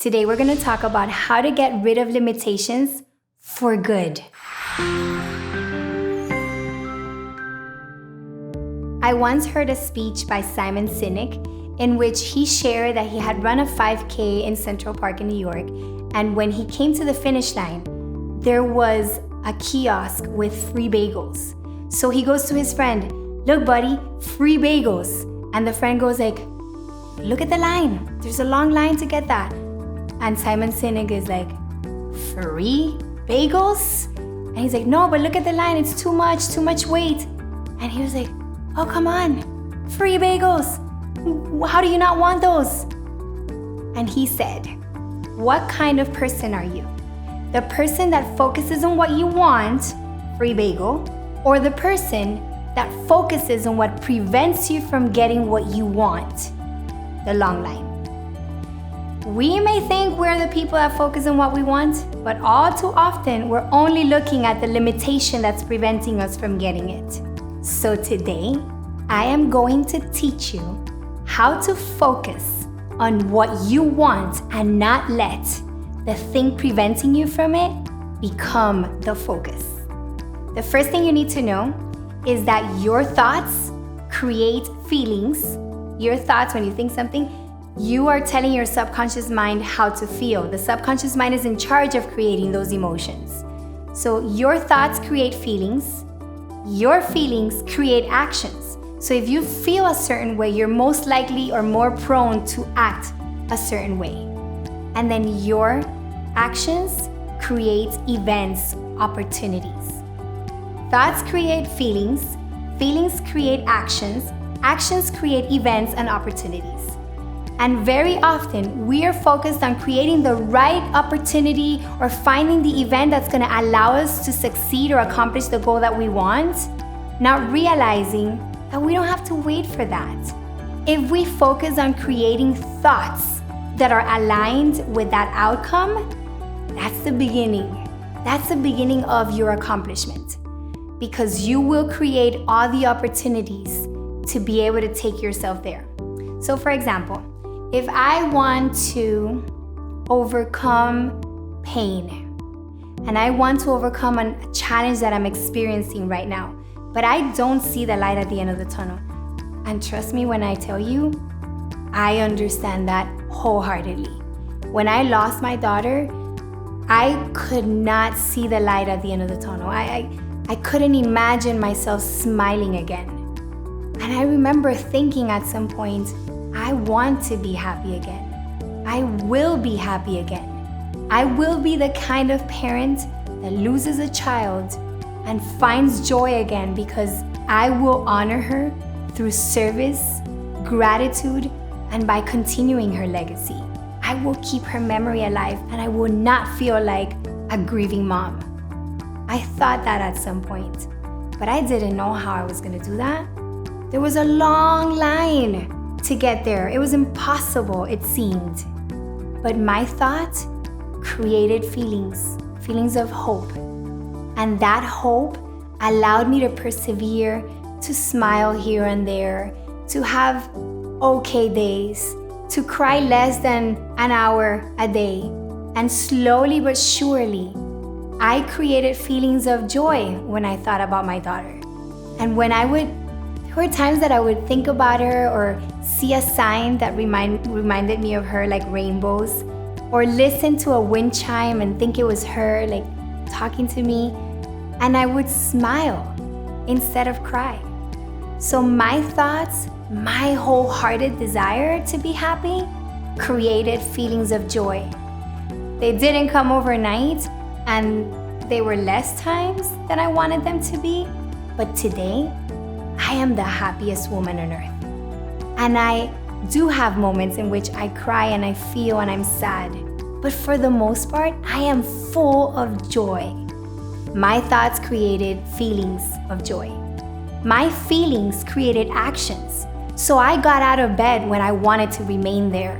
Today we're going to talk about how to get rid of limitations for good. I once heard a speech by Simon Sinek in which he shared that he had run a 5K in Central Park in New York, and when he came to the finish line, there was a kiosk with free bagels. So he goes to his friend, "Look, buddy, free bagels." And the friend goes like, "Look at the line. There's a long line to get that." And Simon Sinek is like, "Free bagels?" And he's like, "No, but look at the line. It's too much weight." And he was like, "Oh, come on, free bagels. How do you not want those?" And he said, "What kind of person are you? The person that focuses on what you want, free bagel, or the person that focuses on what prevents you from getting what you want, the long line?" We may think we're the people that focus on what we want, but all too often we're only looking at the limitation that's preventing us from getting it. So today, I am going to teach you how to focus on what you want and not let the thing preventing you from it become the focus. The first thing you need to know is that your thoughts create feelings. Your thoughts, when you think something, you are telling your subconscious mind how to feel. The subconscious mind is in charge of creating those emotions. So your thoughts create feelings. Your feelings create actions. So if you feel a certain way, you're most likely or more prone to act a certain way. And then your actions create events, opportunities. Thoughts create feelings. Feelings create actions. Actions create events and opportunities. And very often, we are focused on creating the right opportunity or finding the event that's going to allow us to succeed or accomplish the goal that we want, not realizing that we don't have to wait for that. If we focus on creating thoughts that are aligned with that outcome, that's the beginning. That's the beginning of your accomplishment, because you will create all the opportunities to be able to take yourself there. So for example, if I want to overcome pain and I want to overcome a challenge that I'm experiencing right now, but I don't see the light at the end of the tunnel. And trust me when I tell you, I understand that wholeheartedly. When I lost my daughter, I could not see the light at the end of the tunnel. I couldn't imagine myself smiling again. And I remember thinking at some point, I want to be happy again. I will be happy again. I will be the kind of parent that loses a child and finds joy again, because I will honor her through service, gratitude, and by continuing her legacy. I will keep her memory alive, and I will not feel like a grieving mom. I thought that at some point, but I didn't know how I was going to do that. There was a long line to get there. It was impossible, it seemed. But my thought created feelings of hope. And that hope allowed me to persevere, to smile here and there, to have okay days, to cry less than an hour a day. And slowly but surely, I created feelings of joy when I thought about my daughter. And there were times that I would think about her or see a sign that reminded me of her, like rainbows, or listen to a wind chime and think it was her, like talking to me, and I would smile instead of cry. So my thoughts, my wholehearted desire to be happy, created feelings of joy. They didn't come overnight, and they were less times than I wanted them to be, but today, I am the happiest woman on earth. And I do have moments in which I cry and I feel and I'm sad. But for the most part, I am full of joy. My thoughts created feelings of joy. My feelings created actions. So I got out of bed when I wanted to remain there.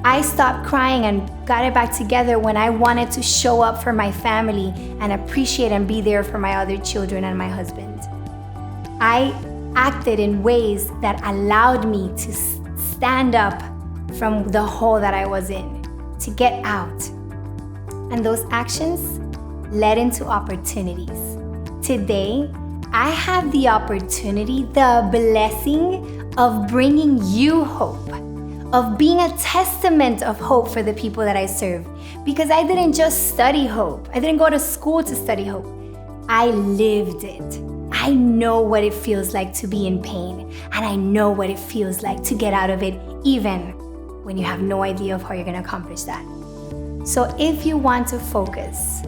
I stopped crying and got it back together when I wanted to show up for my family and appreciate and be there for my other children and my husband. I acted in ways that allowed me to stand up from the hole that I was in, to get out. And those actions led into opportunities. Today, I have the opportunity, the blessing of bringing you hope, of being a testament of hope for the people that I serve. Because I didn't just study hope. I didn't go to school to study hope. I lived it. I know what it feels like to be in pain, and I know what it feels like to get out of it, even when you have no idea of how you're going to accomplish that. So if you want to focus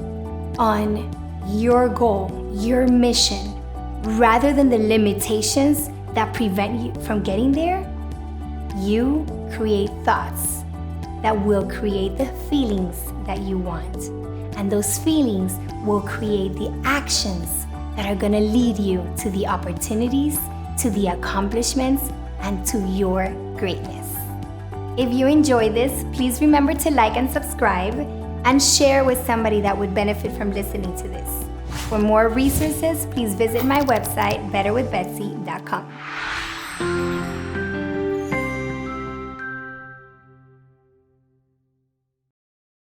on your goal, your mission, rather than the limitations that prevent you from getting there, you create thoughts that will create the feelings that you want. And those feelings will create the actions that are going to lead you to the opportunities, to the accomplishments, and to your greatness. If you enjoy this, please remember to like and subscribe and share with somebody that would benefit from listening to this. For more resources, please visit my website, betterwithbetsy.com.